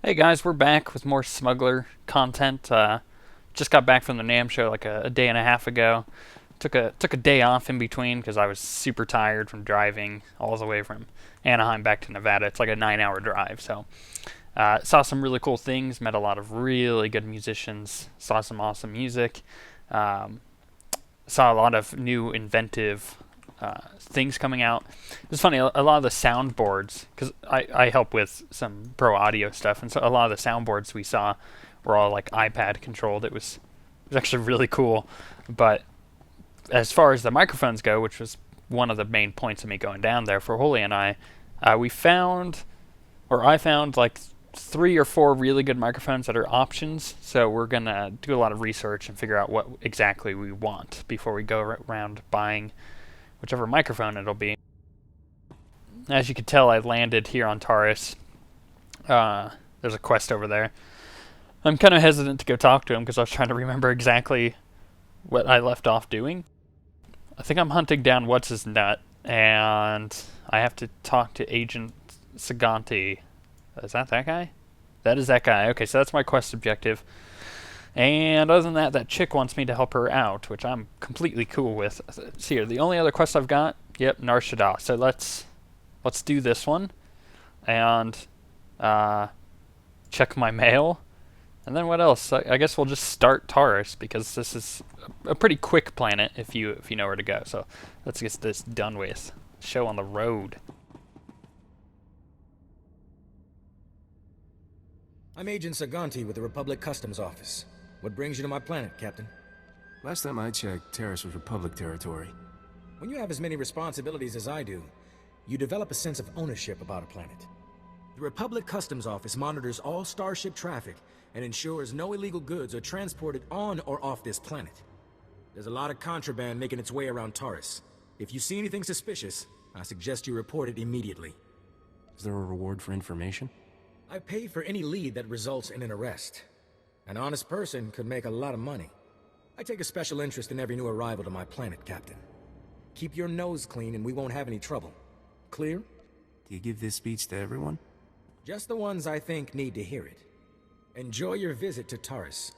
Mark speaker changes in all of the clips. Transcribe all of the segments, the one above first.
Speaker 1: Hey guys, we're back with more Smuggler content. Just got back from the NAMM show like a day and a half ago. Took a day off in between because I was super tired from driving all the way from Anaheim back to Nevada. It's like a 9 hour drive. So saw some really cool things. Met a lot of really good musicians. Saw some awesome music. Um, Saw a lot of new inventive things coming out. It's funny, a lot of the soundboards, because I help with some pro audio stuff, and so a lot of the soundboards we saw were all like iPad controlled. It was actually really cool. But as far as the microphones go, which was one of the main points of me going down there for Holy and we found, or I found like three or four really good microphones that are options. So we're gonna do a lot of research and figure out what exactly we want before we go around buying whichever microphone it'll be. As you can tell, I landed here on Taurus. There's a quest over there. I'm kind of hesitant to go talk to him because I was trying to remember exactly what I left off doing. I think I'm hunting down what's his nut, and I have to talk to Agent Saganti. Is that guy? That is that guy. Okay, so that's my quest objective. And other than that, that chick wants me to help her out, which I'm completely cool with. See here, the only other quest I've got, yep, Nar Shaddaa. So let's do this one, and check my mail, and then what else? I guess we'll just start Taurus because this is a pretty quick planet if you know where to go. So let's get this done with. Show on the road.
Speaker 2: I'm Agent Saganti with the Republic Customs Office. What brings you to my planet, Captain?
Speaker 3: Last time I checked, Terrace was Republic territory.
Speaker 2: When you have as many responsibilities as I do, you develop a sense of ownership about a planet. The Republic Customs Office monitors all starship traffic and ensures no illegal goods are transported on or off this planet. There's a lot of contraband making its way around Taurus. If you see anything suspicious, I suggest you report it immediately.
Speaker 3: Is there a reward for information?
Speaker 2: I pay for any lead that results in an arrest. An honest person could make a lot of money. I take a special interest in every new arrival to my planet, Captain. Keep your nose clean and we won't have any trouble. Clear?
Speaker 3: Do you give this speech to everyone?
Speaker 2: Just the ones I think need to hear it. Enjoy your visit to Taurus.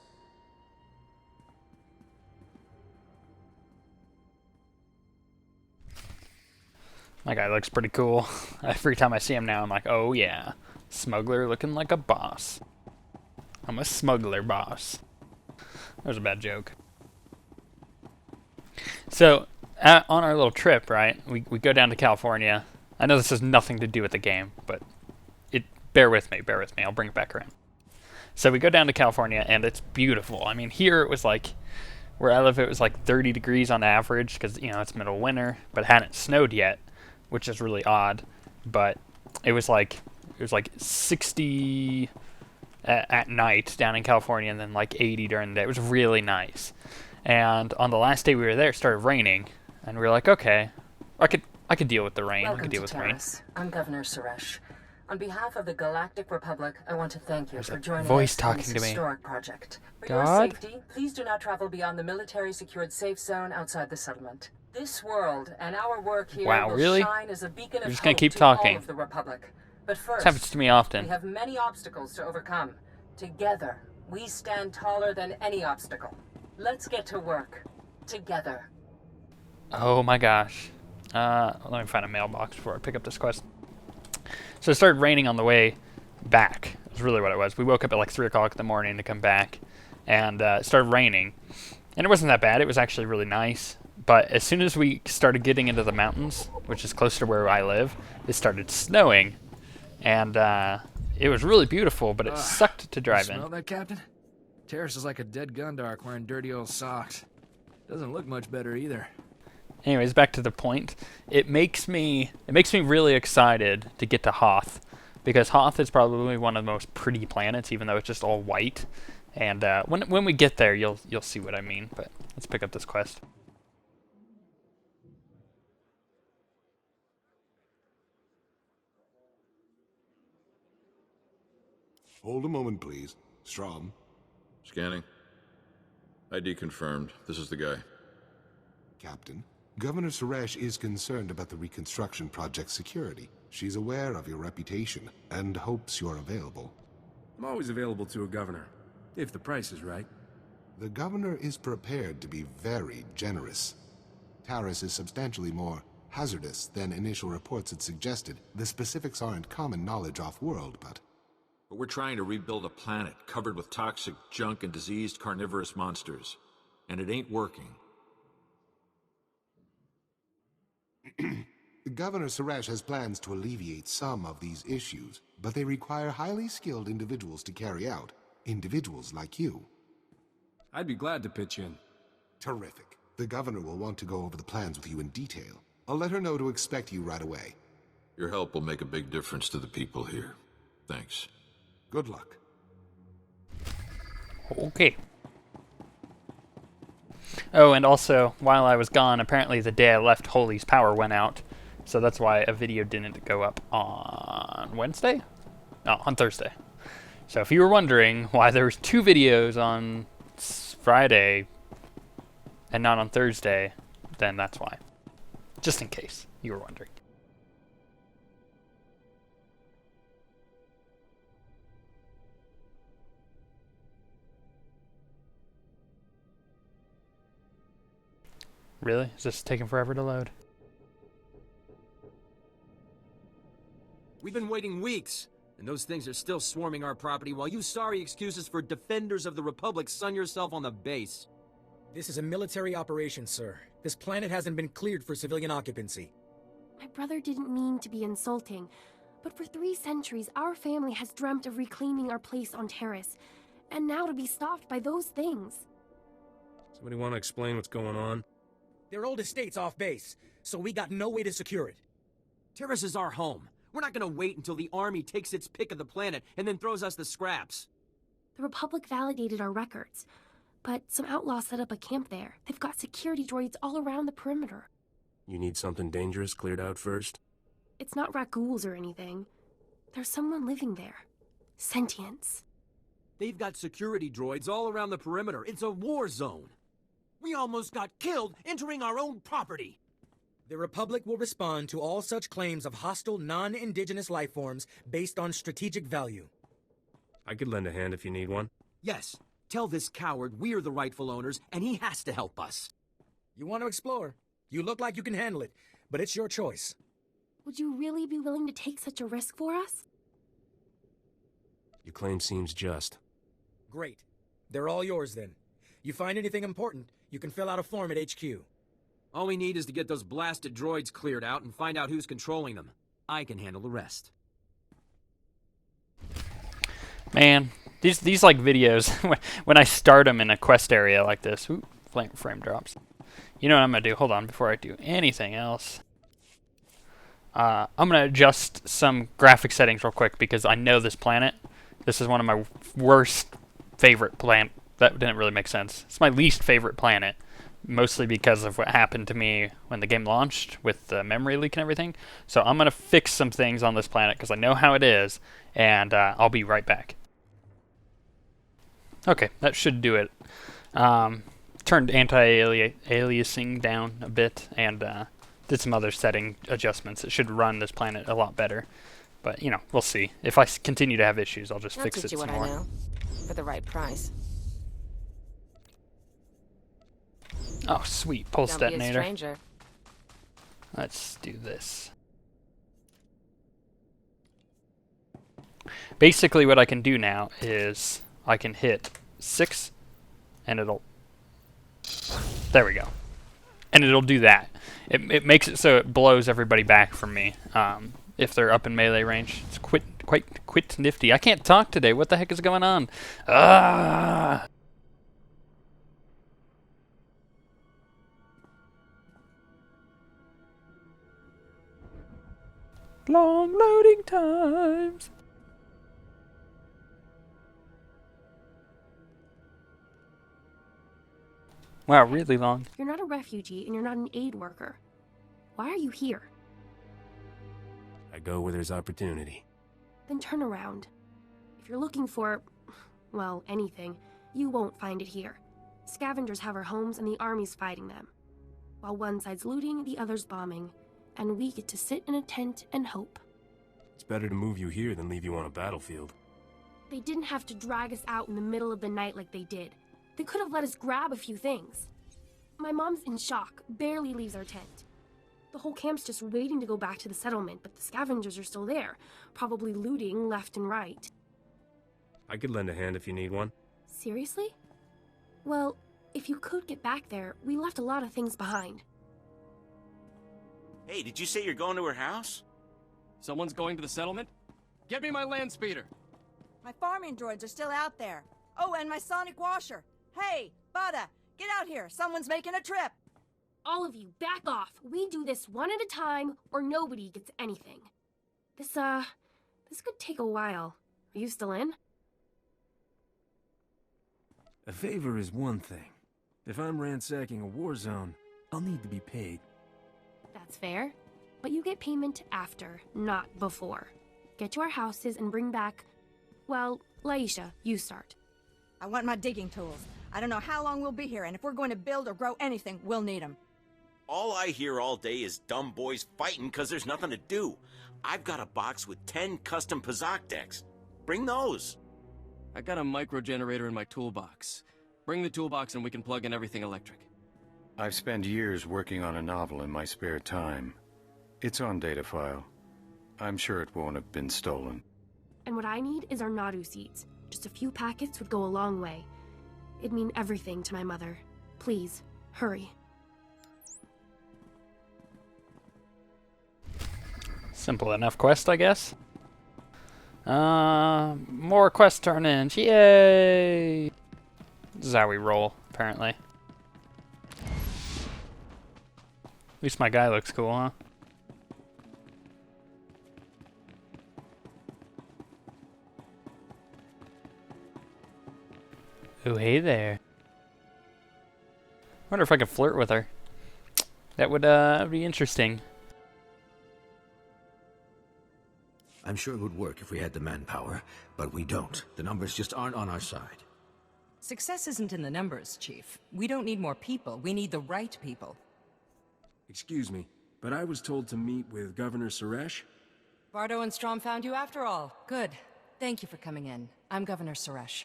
Speaker 1: My guy looks pretty cool. Every time I see him now, I'm like, oh yeah, smuggler looking like a boss. I'm a smuggler boss. That was a bad joke. So, on our little trip, right, we go down to California. I know this has nothing to do with the game, but bear with me, I'll bring it back around. So we go down to California, and it's beautiful. I mean, here it was like, where I live, it was like 30 degrees on average, because, it's middle of winter, but it hadn't snowed yet, which is really odd. But it was like 60 at night down in California, and then like 80 during the day. It was really nice. And on the last day we were there, it started raining, and we were like, okay, I could deal with the rain. I
Speaker 4: Welcome
Speaker 1: could deal
Speaker 4: to
Speaker 1: with rain.
Speaker 4: Terrace. I'm Governor Suresh. On behalf of the Galactic Republic, I want to thank you
Speaker 1: There's
Speaker 4: for
Speaker 1: a
Speaker 4: joining
Speaker 1: voice
Speaker 4: us
Speaker 1: talking
Speaker 4: in
Speaker 1: to
Speaker 4: this
Speaker 1: me.
Speaker 4: historic project. For
Speaker 1: God?
Speaker 4: your safety, please do not travel beyond the military-secured safe zone outside the settlement. This world and our work here
Speaker 1: Wow,
Speaker 4: will
Speaker 1: really?
Speaker 4: shine as a beacon
Speaker 1: You're
Speaker 4: of
Speaker 1: just gonna
Speaker 4: hope
Speaker 1: keep
Speaker 4: to
Speaker 1: talking.
Speaker 4: all of the Republic. But
Speaker 1: This
Speaker 4: first,
Speaker 1: happens to me often.
Speaker 4: we have many obstacles to overcome. Together, we stand taller than any obstacle. Let's get to work. Together.
Speaker 1: Oh my gosh. Let me find a mailbox before I pick up this quest. So it started raining on the way back. That's really what it was. We woke up at like 3 o'clock in the morning to come back, and it started raining. And it wasn't that bad. It was actually really nice. But as soon as we started getting into the mountains, which is closer to where I live, it started snowing. And it was really beautiful, but it sucked to drive in.
Speaker 5: Smell that, Captain? Terrace is like a dead Gundark wearing dirty old socks. Doesn't look much better either.
Speaker 1: Anyways, back to the point. It makes me really excited to get to Hoth, because Hoth is probably one of the most pretty planets, even though it's just all white. And when we get there, you'll see what I mean. But let's pick up this quest.
Speaker 6: Hold a moment, please. Strom.
Speaker 7: Scanning. ID confirmed. This is the guy.
Speaker 6: Captain, Governor Suresh is concerned about the reconstruction project's security. She's aware of your reputation and hopes you're available.
Speaker 3: I'm always available to a governor, if the price is right.
Speaker 6: The governor is prepared to be very generous. Taris is substantially more hazardous than initial reports had suggested. The specifics aren't common knowledge off-world, but...
Speaker 7: But we're trying to rebuild a planet covered with toxic junk and diseased carnivorous monsters. And it ain't working.
Speaker 6: Governor Suresh has plans to alleviate some of these issues, but they require highly skilled individuals to carry out. Individuals like you.
Speaker 3: I'd be glad to pitch in.
Speaker 6: Terrific. The governor will want to go over the plans with you in detail. I'll let her know to expect you right away.
Speaker 7: Your help will make a big difference to the people here. Thanks.
Speaker 6: Good luck.
Speaker 1: Okay. Oh, and also, while I was gone, apparently the day I left, Holy's power went out. So that's why a video didn't go up on Wednesday? No, on Thursday. So if you were wondering why there was 2 videos on Friday and not on Thursday, then that's why. Just in case you were wondering. Really? Is this taking forever to load?
Speaker 8: We've been waiting weeks, and those things are still swarming our property while you sorry excuses for defenders of the Republic sun yourself on the base.
Speaker 2: This is a military operation, sir. This planet hasn't been cleared for civilian occupancy.
Speaker 9: My brother didn't mean to be insulting, but for 3 centuries, our family has dreamt of reclaiming our place on Terrace, and now to be stopped by those things.
Speaker 3: Somebody want to explain what's going on?
Speaker 2: Their old estate's off base, so we got no way to secure it.
Speaker 8: Terrace is our home. We're not gonna wait until the army takes its pick of the planet and then throws us the scraps.
Speaker 9: The Republic validated our records, but some outlaws set up a camp there. They've got security droids all around the perimeter.
Speaker 3: You need something dangerous cleared out first?
Speaker 9: It's not raccoons or anything. There's someone living there. Sentience.
Speaker 8: They've got security droids all around the perimeter. It's a war zone. We almost got killed entering our own property.
Speaker 2: The Republic will respond to all such claims of hostile, non-indigenous life forms based on strategic value.
Speaker 3: I could lend a hand if you need one.
Speaker 8: Yes, tell this coward we're the rightful owners and he has to help us.
Speaker 2: You want to explore? You look like you can handle it, but it's your choice.
Speaker 9: Would you really be willing to take such a risk for us?
Speaker 3: Your claim seems just.
Speaker 2: Great. They're all yours then. You find anything important, you can fill out a form at HQ.
Speaker 8: All we need is to get those blasted droids cleared out and find out who's controlling them. I can handle the rest.
Speaker 1: Man, these like videos, when I start them in a quest area like this, ooh, frame drops. You know what I'm going to do? Hold on, before I do anything else. I'm going to adjust some graphic settings real quick because I know this planet. This is one of my worst favorite planet. That didn't really make sense. It's my least favorite planet, mostly because of what happened to me when the game launched with the memory leak and everything. So I'm going to fix some things on this planet because I know how it is, and I'll be right back. Okay, that should do it. Turned anti-aliasing down a bit and did some other setting adjustments. It should run this planet a lot better. But, you know, we'll see. If I continue to have issues, I'll just fix it some more.
Speaker 10: I'll teach you what I know, for the right price.
Speaker 1: Oh, sweet. Pulse
Speaker 10: Don't be a
Speaker 1: detonator.
Speaker 10: stranger.
Speaker 1: Let's do this. Basically, what I can do now is I can hit 6, and it'll... There we go. And it'll do that. It makes it so it blows everybody back from me if they're up in melee range. It's quite nifty. I can't talk today. What the heck is going on? Ah! Long loading times. Wow, really long.
Speaker 9: You're not a refugee and you're not an aid worker. Why are you here?
Speaker 3: I go where there's opportunity.
Speaker 9: Then turn around. If you're looking for, well, anything, you won't find it here. Scavengers have our homes and the army's fighting them. While one side's looting, the other's bombing. And we get to sit in a tent and hope.
Speaker 3: It's better to move you here than leave you on a battlefield.
Speaker 9: They didn't have to drag us out in the middle of the night like they did. They could have let us grab a few things. My mom's in shock, barely leaves our tent. The whole camp's just waiting to go back to the settlement, but the scavengers are still there, probably looting left and right.
Speaker 3: I could lend a hand if you need one.
Speaker 9: Seriously? Well, if you could get back there, we left a lot of things behind.
Speaker 11: Hey, did you say you're going to her house?
Speaker 5: Someone's going to the settlement? Get me my land speeder!
Speaker 12: My farming droids are still out there. Oh, and my sonic washer. Hey, Bada, get out here. Someone's making a trip.
Speaker 9: All of you, back off. We do this one at a time, or nobody gets anything. This could take a while. Are you still in?
Speaker 3: A favor is one thing. If I'm ransacking a war zone, I'll need to be paid.
Speaker 9: That's fair. But you get payment after, not before. Get to our houses and bring back... Well, Laisha, you start.
Speaker 12: I want my digging tools. I don't know how long we'll be here, and if we're going to build or grow anything, we'll need them.
Speaker 11: All I hear all day is dumb boys fighting because there's nothing to do. I've got a box with 10 custom Pazak decks. Bring those.
Speaker 5: I got a micro generator in my toolbox. Bring the toolbox and we can plug in everything electric.
Speaker 13: I've spent years working on a novel in my spare time. It's on data file. I'm sure it won't have been stolen.
Speaker 9: And what I need is our Nadu seeds. Just a few packets would go a long way. It'd mean everything to my mother. Please, hurry.
Speaker 1: Simple enough quest, I guess. More quest turn-ins. Yay! This is how we roll, apparently. At least my guy looks cool, huh? Oh, hey there. Wonder if I could flirt with her. That would be interesting.
Speaker 14: I'm sure it would work if we had the manpower, but we don't. The numbers just aren't on our side.
Speaker 4: Success isn't in the numbers, Chief. We don't need more people. We need the right people.
Speaker 3: Excuse me, but I was told to meet with Governor Suresh?
Speaker 4: Bardo and Strom found you after all. Good. Thank you for coming in. I'm Governor Suresh.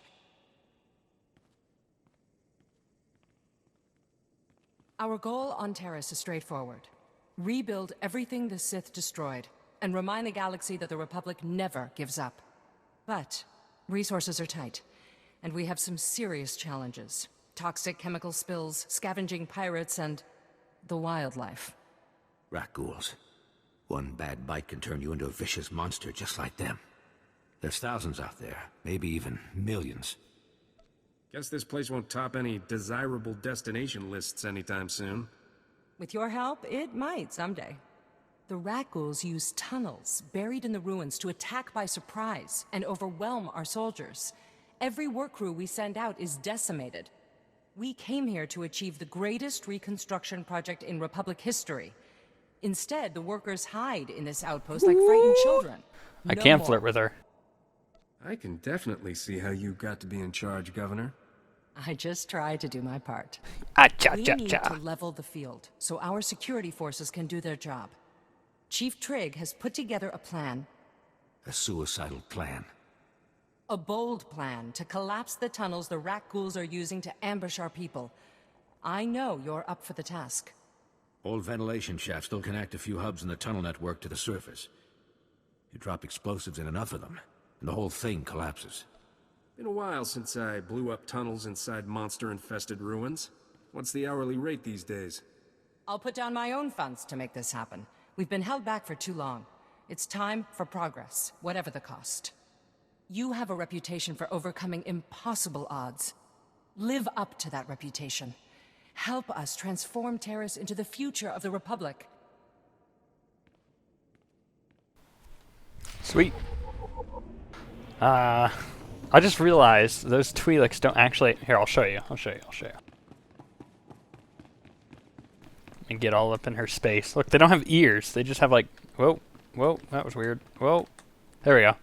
Speaker 4: Our goal on Terrace is straightforward. Rebuild everything the Sith destroyed, and remind the galaxy that the Republic never gives up. But resources are tight, and we have some serious challenges. Toxic chemical spills, scavenging pirates, and the wildlife.
Speaker 14: Rat ghouls. One bad bite can turn you into a vicious monster just like them. There's thousands out there, maybe even millions.
Speaker 3: Guess this place won't top any desirable destination lists anytime soon.
Speaker 4: With your help, it might someday. The rat ghouls use tunnels buried in the ruins to attack by surprise and overwhelm our soldiers. Every work crew we send out is decimated. We came here to achieve the greatest reconstruction project in Republic history. Instead, the workers hide in this outpost like frightened children.
Speaker 1: I can't flirt with her.
Speaker 3: I can definitely see how you got to be in charge, Governor.
Speaker 4: I just try to do my part. We need to level the field so our security forces can do their job. Chief Trigg has put together a plan.
Speaker 14: A suicidal plan.
Speaker 4: A bold plan to collapse the tunnels the rat ghouls are using to ambush our people. I know you're up for the task.
Speaker 14: Old ventilation shafts still connect a few hubs in the tunnel network to the surface. You drop explosives in enough of them, and the whole thing collapses.
Speaker 3: Been a while since I blew up tunnels inside monster-infested ruins. What's the hourly rate these days?
Speaker 4: I'll put down my own funds to make this happen. We've been held back for too long. It's time for progress, whatever the cost. You have a reputation for overcoming impossible odds. Live up to that reputation. Help us transform Terrace into the future of the Republic.
Speaker 1: Sweet. I just realized those Twi'leks don't actually... Here, I'll show you. And get all up in her space. Look, they don't have ears. They just have like... Whoa, that was weird. Whoa, there we go.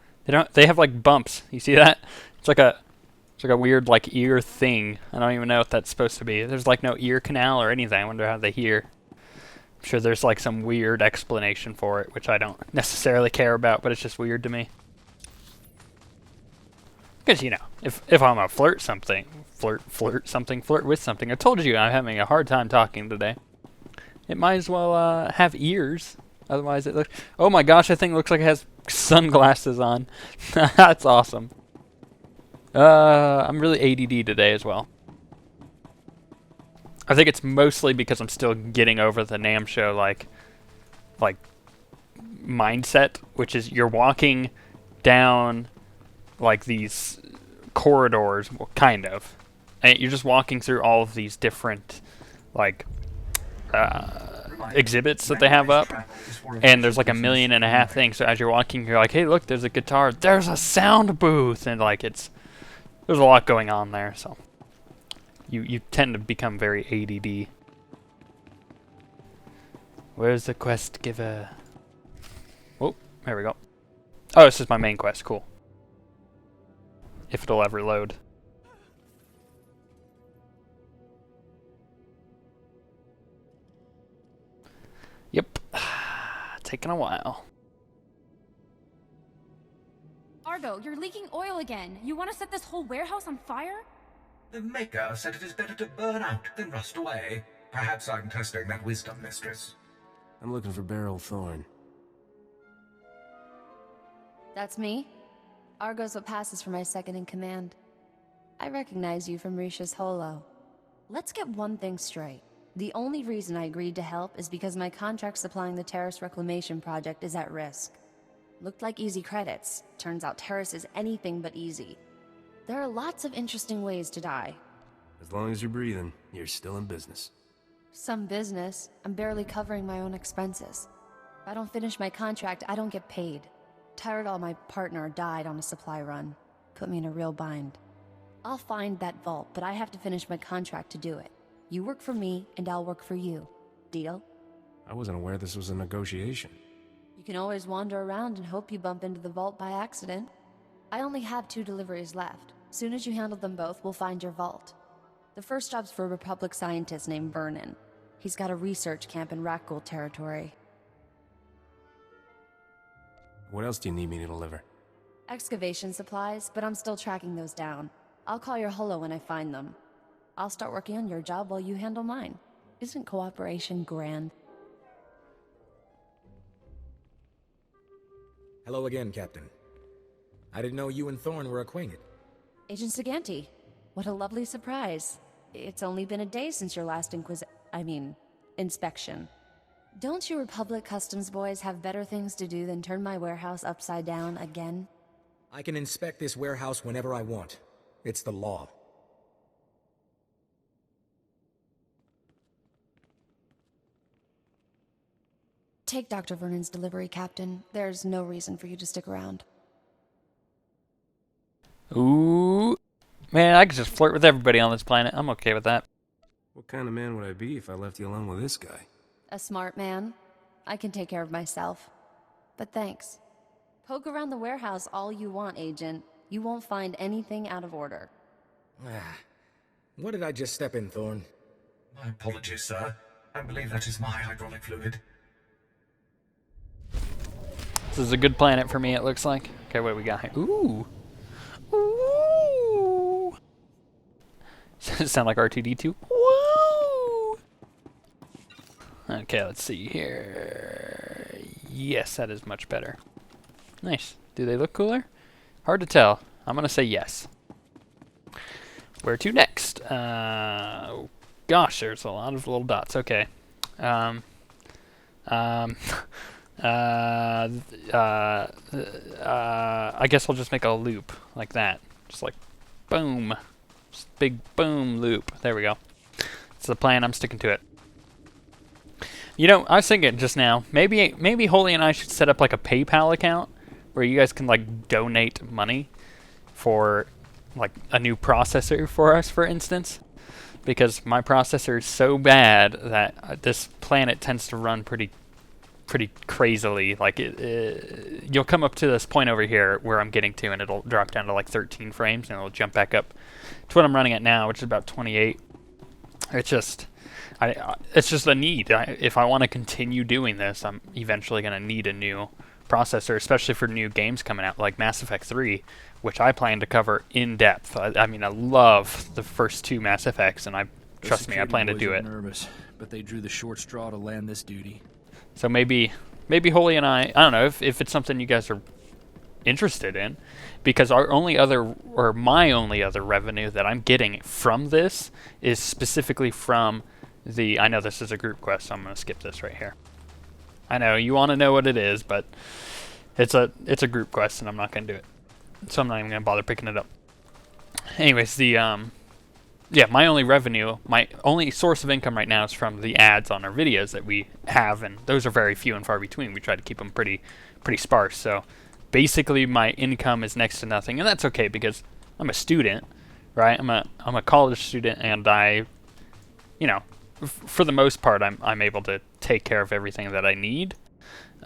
Speaker 1: They have like bumps. You see that? It's like a weird like ear thing. I don't even know what that's supposed to be. There's like no ear canal or anything. I wonder how they hear. I'm sure there's like some weird explanation for it, which I don't necessarily care about, but it's just weird to me. Because, you know, if I'm a flirt with something. I told you I'm having a hard time talking today. It might as well have ears. Otherwise it looks... Oh my gosh, that thing looks like it has sunglasses on. That's awesome. I'm really ADD today as well. I think it's mostly because I'm still getting over the NAMM show, like mindset, which is you're walking down like these corridors, well, kind of, and you're just walking through all of these different like exhibits that they have up, and there's like 1.5 million things. So as you're walking, you're like, hey, look, there's a guitar, there's a sound booth, and like there's a lot going on there. So you tend to become very ADD. Where's the quest giver? Oh, there we go. Oh, this is my main quest. Cool. If it'll ever load. Yep. Taking a while.
Speaker 15: Argo, you're leaking oil again. You want to set this whole warehouse on fire?
Speaker 16: The Maker said it is better to burn out than rust away. Perhaps I'm testing that wisdom, mistress.
Speaker 3: I'm looking for Beryl Thorne.
Speaker 17: That's me. Argo's what passes for my second in command. I recognize you from Risha's holo. Let's get one thing straight. The only reason I agreed to help is because my contract supplying the Terrace Reclamation Project is at risk. Looked like easy credits. Turns out Terrace is anything but easy. There are lots of interesting ways to die.
Speaker 3: As long as you're breathing, you're still in business.
Speaker 17: Some business. I'm barely covering my own expenses. If I don't finish my contract, I don't get paid. Tyrell, my partner, died on a supply run. Put me in a real bind. I'll find that vault, but I have to finish my contract to do it. You work for me, and I'll work for you. Deal?
Speaker 3: I wasn't aware this was a negotiation.
Speaker 17: You can always wander around and hope you bump into the vault by accident. I only have 2 deliveries left. Soon as you handle them both, we'll find your vault. The first job's for a Republic scientist named Vernon. He's got a research camp in Rakghoul territory.
Speaker 3: What else do you need me to deliver?
Speaker 17: Excavation supplies, but I'm still tracking those down. I'll call your holo when I find them. I'll start working on your job while you handle mine. Isn't cooperation grand?
Speaker 2: Hello again, Captain. I didn't know you and Thorne were acquainted.
Speaker 17: Agent Saganti, what a lovely surprise. It's only been a day since your last inspection. Don't you Republic Customs boys have better things to do than turn my warehouse upside down again?
Speaker 2: I can inspect this warehouse whenever I want. It's the law.
Speaker 17: Take Dr. Vernon's delivery, Captain. There's no reason for you to stick around.
Speaker 1: Ooh. Man, I could just flirt with everybody on this planet. I'm okay with that.
Speaker 3: What kind of man would I be if I left you alone with this guy?
Speaker 17: A smart man. I can take care of myself. But thanks. Poke around the warehouse all you want, Agent. You won't find anything out of order.
Speaker 2: What did I just step in, Thorne?
Speaker 16: My apologies, sir. I believe that is my hydraulic fluid.
Speaker 1: This is a good planet for me, it looks like. Okay, what do we got here? Ooh. Ooh. Sound like R2-D2? Woo! Okay, let's see here. Yes, that is much better. Nice. Do they look cooler? Hard to tell. I'm gonna say yes. Where to next? Gosh, there's a lot of little dots. Okay. I guess I'll just make a loop like that. Just like boom. Just big boom loop. There we go. It's the plan. I'm sticking to it. You know, I was thinking just now, maybe Holy and I should set up like a PayPal account where you guys can like donate money for like a new processor for us, for instance. Because my processor is so bad that this planet tends to run pretty crazily. Like you'll come up to this point over here where I'm getting to, and it'll drop down to like 13 frames, and it'll jump back up to what I'm running at now, which is about 28. It's just a need. If I want to continue doing this, I'm eventually going to need a new processor, especially for new games coming out like Mass Effect 3, which I plan to cover in depth. I mean, I love the first 2 Mass Effects, and trust me, I plan to do it.
Speaker 5: Nervous, but they drew the short straw to land this duty.
Speaker 1: So maybe Holy and I don't know if it's something you guys are interested in, because my only other revenue that I'm getting from this is specifically from I know this is a group quest, so I'm going to skip this right here. I know you want to know what it is, but it's a group quest, and I'm not going to do it. So I'm not even going to bother picking it up. Anyways, my only revenue, my only source of income right now is from the ads on our videos that we have, and those are very few and far between. We try to keep them pretty sparse. So basically, my income is next to nothing, and that's okay because I'm a student, right? I'm a college student, and for the most part, I'm able to take care of everything that I need.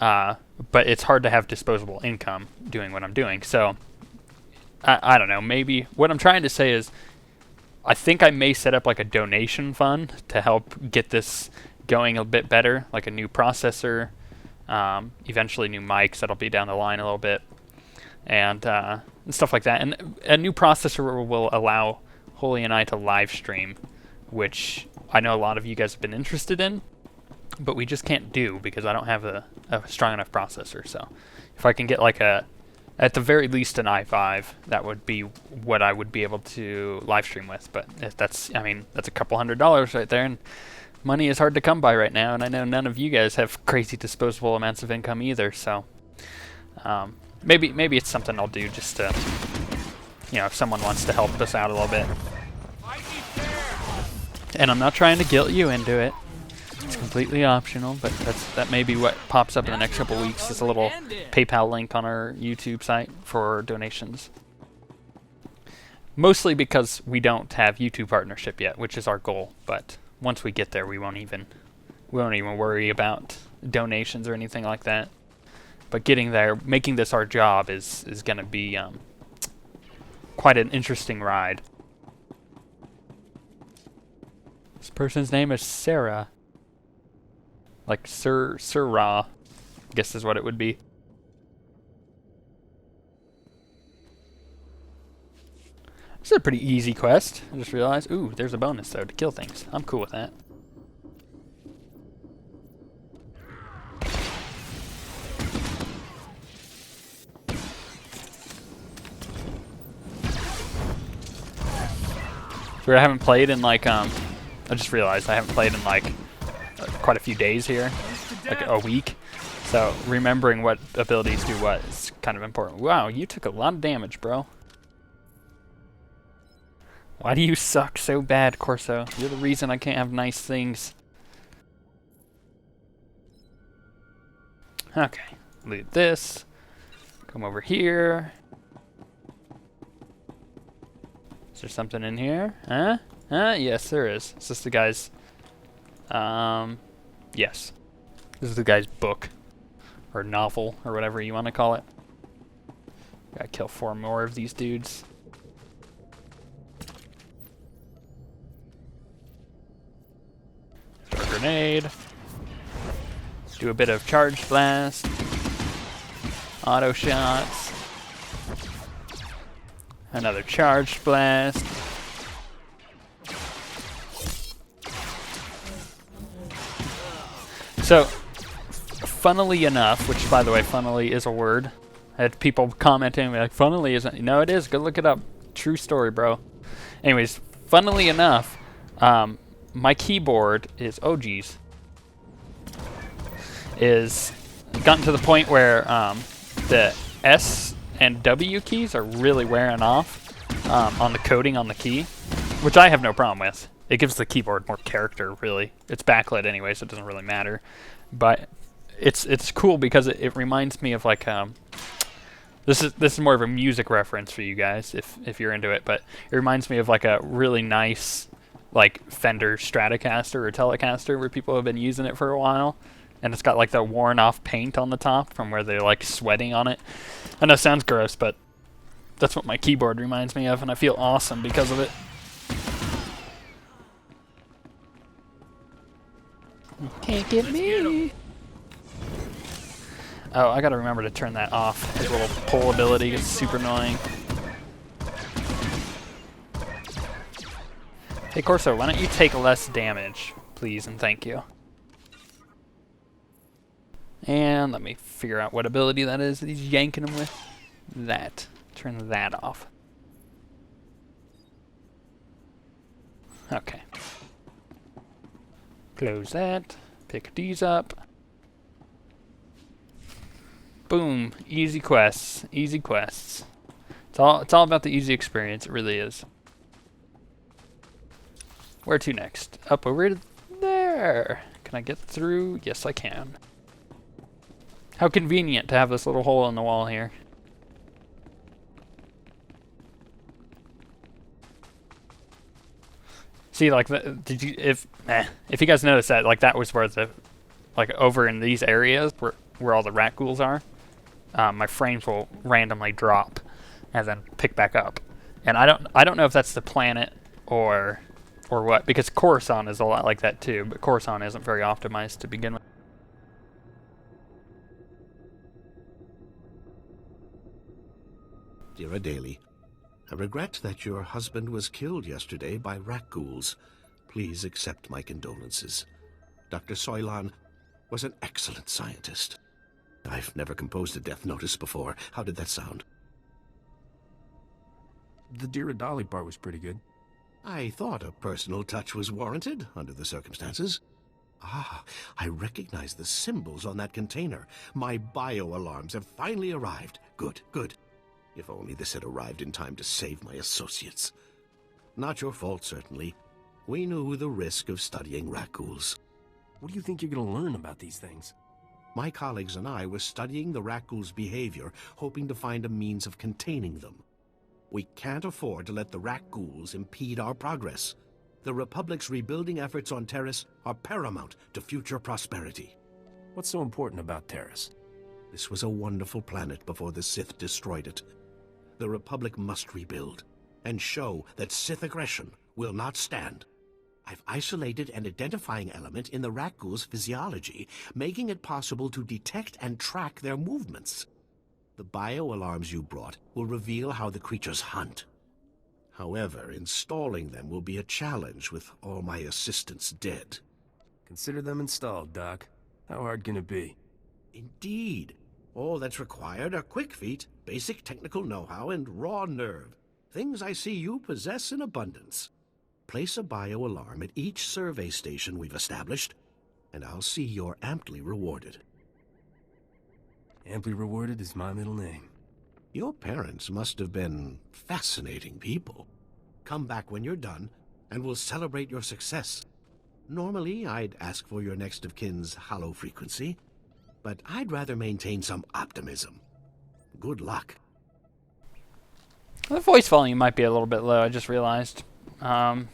Speaker 1: But it's hard to have disposable income doing what I'm doing. So I don't know. Maybe what I'm trying to say is, I think I may set up like a donation fund to help get this going a bit better, like a new processor, eventually new mics that'll be down the line a little bit, and stuff like that. And a new processor will allow Holy and I to live stream, which I know a lot of you guys have been interested in, but we just can't do because I don't have a strong enough processor. So if I can get like at the very least an i5, that would be what I would be able to live stream with. But that's a couple $100 right there, and money is hard to come by right now, and I know none of you guys have crazy disposable amounts of income either. So maybe it's something I'll do just to, if someone wants to help us out a little bit. And I'm not trying to guilt you into it. It's completely optional, but that may be what pops up in the next couple weeks. Is a little PayPal link on our YouTube site for donations. Mostly because we don't have YouTube partnership yet, which is our goal. But once we get there, we won't even worry about donations or anything like that. But getting there, making this our job is going to be quite an interesting ride. This person's name is Sarah. Like Ra, I guess is what it would be. This is a pretty easy quest. I just realized, ooh, there's a bonus though to kill things. I'm cool with that. So I haven't played in like I just realized I haven't played in like quite a few days here, like a week. So remembering what abilities do what is kind of important. Wow, you took a lot of damage, bro. Why do you suck so bad, Corso? You're the reason I can't have nice things. Okay, loot this. Come over here. Is there something in here? Huh? Yes, there is. Is this the guy's... yes. This is the guy's book. Or novel, or whatever you want to call it. Gotta kill 4 more of these dudes. Throw a grenade. Do a bit of charge blast. Auto shots. Another charged blast. So, funnily enough, which by the way, funnily is a word. I had people commenting like, funnily isn't. No, it is. Go look it up. True story, bro. Anyways, funnily enough, my keyboard is, oh geez, is gotten to the point where the S and W keys are really wearing off on the coding on the key, which I have no problem with. It gives the keyboard more character, really. It's backlit anyway, so it doesn't really matter. But it's cool because it reminds me of like this is more of a music reference for you guys if you're into it, but it reminds me of like a really nice like Fender Stratocaster or Telecaster where people have been using it for a while. And it's got like the worn off paint on the top from where they're like sweating on it. I know it sounds gross, but that's what my keyboard reminds me of, and I feel awesome because of it. You can't get me. Oh, I gotta remember to turn that off. His little pull ability is super annoying. Hey Corso, why don't you take less damage, please, and thank you. And let me figure out what ability that is that he's yanking him with. That. Turn that off. Okay. Close that. Pick these up. Boom. Easy quests. Easy quests. It's all about the easy experience. It really is. Where to next? Up over there. Can I get through? Yes, I can. How convenient to have this little hole in the wall here. See, like, did you, if you guys noticed that, like, that was where the, like, over in these areas where all the rat ghouls are, my frames will randomly drop and then pick back up. And I don't know if that's the planet or what, because Coruscant is a lot like that too, but Coruscant isn't very optimized to begin with.
Speaker 18: Dear Adele, I regret that your husband was killed yesterday by rat ghouls. Please accept my condolences. Dr. Soilan was an excellent scientist. I've never composed a death notice before. How did that sound?
Speaker 3: The Dear Adali part was pretty good.
Speaker 18: I thought a personal touch was warranted under the circumstances. Ah, I recognize the symbols on that container. My bio-alarms have finally arrived. Good, good. If only this had arrived in time to save my associates. Not your fault, certainly. We knew the risk of studying rat ghouls.
Speaker 3: What do you think you're going to learn about these things?
Speaker 18: My colleagues and I were studying the rat ghouls' behavior, hoping to find a means of containing them. We can't afford to let the rat ghouls impede our progress. The Republic's rebuilding efforts on Terrace are paramount to future prosperity.
Speaker 3: What's so important about Terrace?
Speaker 18: This was a wonderful planet before the Sith destroyed it. The Republic must rebuild, and show that Sith aggression will not stand. I've isolated an identifying element in the rat ghouls' physiology, making it possible to detect and track their movements. The bio-alarms you brought will reveal how the creatures hunt. However, installing them will be a challenge with all my assistants dead.
Speaker 3: Consider them installed, Doc. How hard can it be?
Speaker 18: Indeed. All that's required are quick feet, basic technical know-how, and raw nerve. Things I see you possess in abundance. Place a bio-alarm at each survey station we've established, and I'll see you're amply rewarded.
Speaker 3: Amply rewarded is my middle name.
Speaker 18: Your parents must have been fascinating people. Come back when you're done, and we'll celebrate your success. Normally, I'd ask for your next of kin's hollow frequency, but I'd rather maintain some optimism. Good luck.
Speaker 1: The voice volume might be a little bit low, I just realized. Let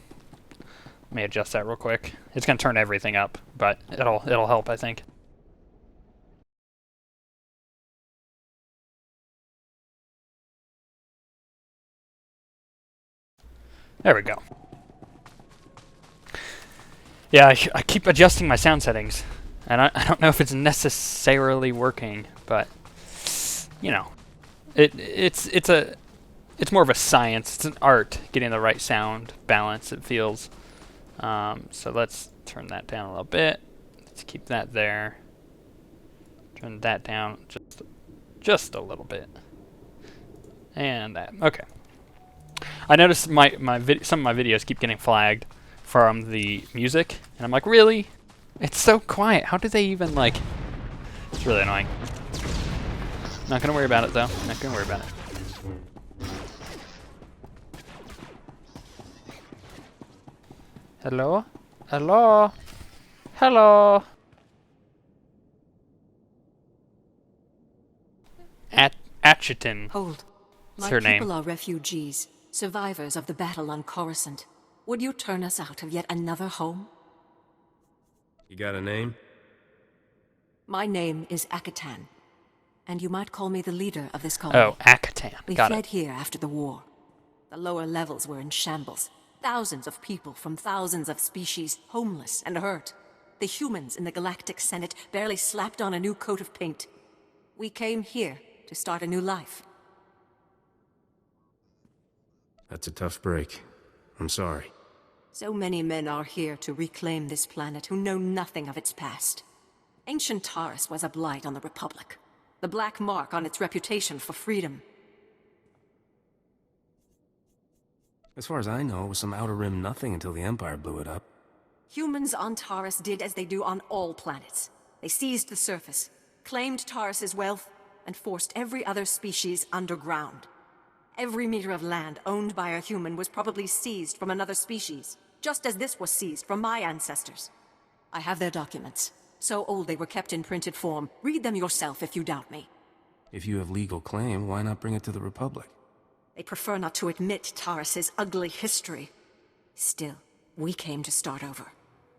Speaker 1: me adjust that real quick. It's going to turn everything up, but it'll help, I think. There we go. Yeah, I keep adjusting my sound settings, and I don't know if it's necessarily working, but you know, it's more of a science. It's an art getting the right sound balance. It feels. So let's turn that down a little bit. Let's keep that there. Turn that down just a little bit, and that. Okay. I noticed some of my videos keep getting flagged from the music, and I'm like, really? It's so quiet. How do they even, like... It's really annoying. Not gonna worry about it, though. Not gonna worry about it. Hello? Hello? Hello? Atchiton.
Speaker 19: Hold. My
Speaker 1: her
Speaker 19: people
Speaker 1: name.
Speaker 19: are refugees, survivors of the battle on Coruscant. Would you turn us out of yet another home?
Speaker 3: You got a name?
Speaker 19: My name is Akatan, and you might call me the leader of this colony.
Speaker 1: Oh, Akatan.
Speaker 19: We
Speaker 1: Got
Speaker 19: fled
Speaker 1: it.
Speaker 19: here after the war. The lower levels were in shambles. Thousands of people from thousands of species, homeless and hurt. The humans in the Galactic Senate barely slapped on a new coat of paint. We came here to start a new life.
Speaker 3: That's a tough break. I'm sorry.
Speaker 19: So many men are here to reclaim this planet who know nothing of its past. Ancient Taurus was a blight on the Republic. The black mark on its reputation for freedom.
Speaker 3: As far as I know, it was some Outer Rim nothing until the Empire blew it up.
Speaker 19: Humans on Taurus did as they do on all planets. They seized the surface, claimed Taurus's wealth, and forced every other species underground. Every meter of land owned by a human was probably seized from another species, just as this was seized from my ancestors. I have their documents. So old they were kept in printed form. Read them yourself if you doubt me.
Speaker 3: If you have legal claim, why not bring it to the Republic?
Speaker 19: They prefer not to admit Taurus's ugly history. Still, we came to start over.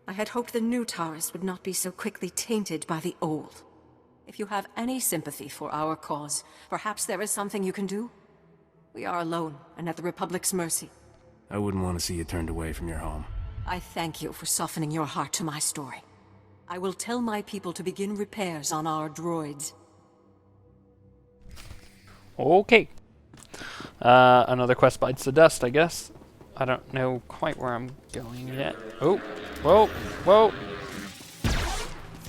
Speaker 19: I had hoped the new Taurus would not be so quickly tainted by the old. If you have any sympathy for our cause, perhaps there is something you can do? We are alone and at the Republic's mercy.
Speaker 3: I wouldn't want to see you turned away from your home.
Speaker 19: I thank you for softening your heart to my story. I will tell my people to begin repairs on our droids.
Speaker 1: Okay. Another quest bites the dust, I guess. I don't know quite where I'm going yet. Oh, whoa, whoa.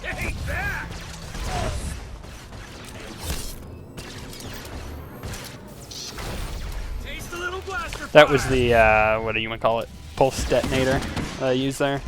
Speaker 8: Take that!
Speaker 1: That was the, what do you want to call it? Pulse detonator that I used there.